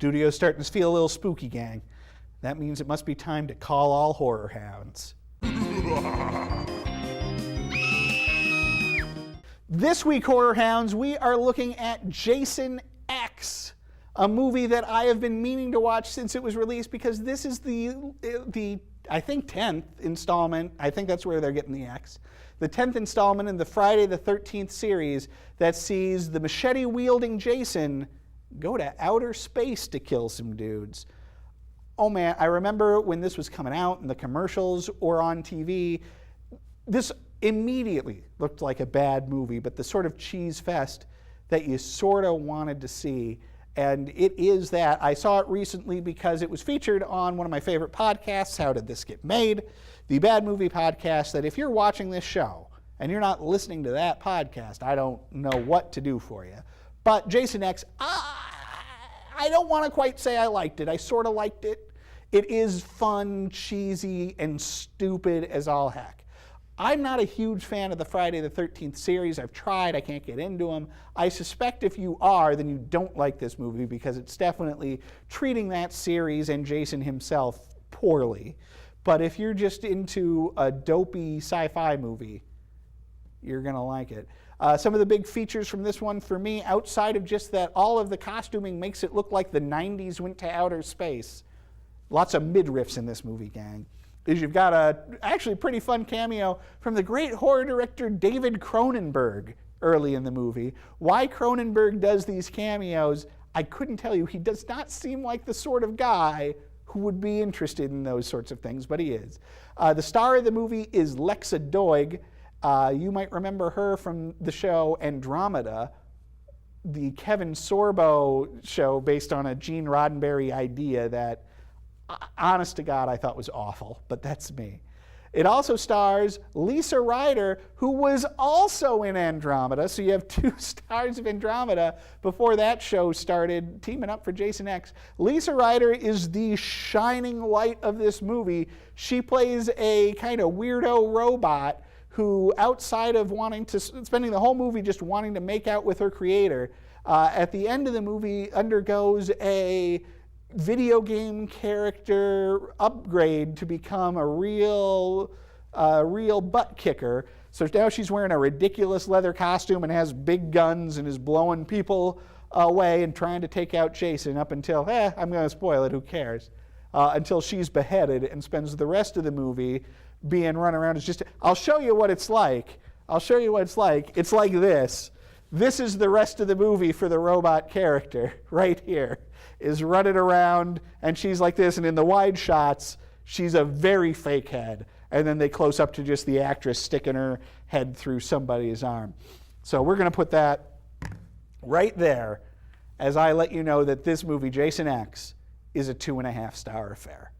Studio's starting to feel a little spooky, gang. That means it must be time to call all horror hounds. This week, Horror Hounds, we are looking at Jason X, a movie that I have been meaning to watch since it was released because this is the I think 10th installment. I think that's where they're getting the X. The 10th installment in the Friday the 13th series that sees the machete-wielding Jason go to outer space to kill some dudes. Oh man, I remember when this was coming out in the commercials or on TV, this immediately looked like a bad movie, but the sort of cheese fest that you sort of wanted to see. And it is that. I saw it recently because it was featured on one of my favorite podcasts, How Did This Get Made? The Bad Movie Podcast, that if you're watching this show and you're not listening to that podcast, I don't know what to do for you. But Jason X, I don't want to quite say I liked it. I sort of liked it. It is fun, cheesy, and stupid as all heck. I'm not a huge fan of the Friday the 13th series. I've tried. I can't get into them. I suspect if you are, then you don't like this movie because it's definitely treating that series and Jason himself poorly. But if you're just into a dopey sci-fi movie, you're going to like it. Some of the big features from this one for me, outside of just that all of the costuming makes it look like the 90s went to outer space. Lots of midriffs in this movie, gang. Is you've got a actually pretty fun cameo from the great horror director David Cronenberg early in the movie. Why Cronenberg does these cameos, I couldn't tell you. He does not seem like the sort of guy who would be interested in those sorts of things, but he is. The star of the movie is Lexa Doig. You might remember her from the show Andromeda, the Kevin Sorbo show based on a Gene Roddenberry idea that, honest to God, I thought was awful, but that's me. It also stars Lisa Ryder, who was also in Andromeda, so you have two stars of Andromeda before that show started teaming up for Jason X. Lisa Ryder is the shining light of this movie. She plays a kind of weirdo robot who, outside of spending the whole movie just wanting to make out with her creator, at the end of the movie undergoes a video game character upgrade to become a real butt kicker. So now she's wearing a ridiculous leather costume and has big guns and is blowing people away and trying to take out Jason up until, I'm going to spoil it, who cares? Until she's beheaded and spends the rest of the movie being run around. I'll show you what it's like. It's like this. This is the rest of the movie for the robot character right here. Is running around and she's like this, and in the wide shots she's a very fake head, and then they close up to just the actress sticking her head through somebody's arm. So we're going to put that right there as I let you know that this movie, Jason X, is a 2.5-star affair.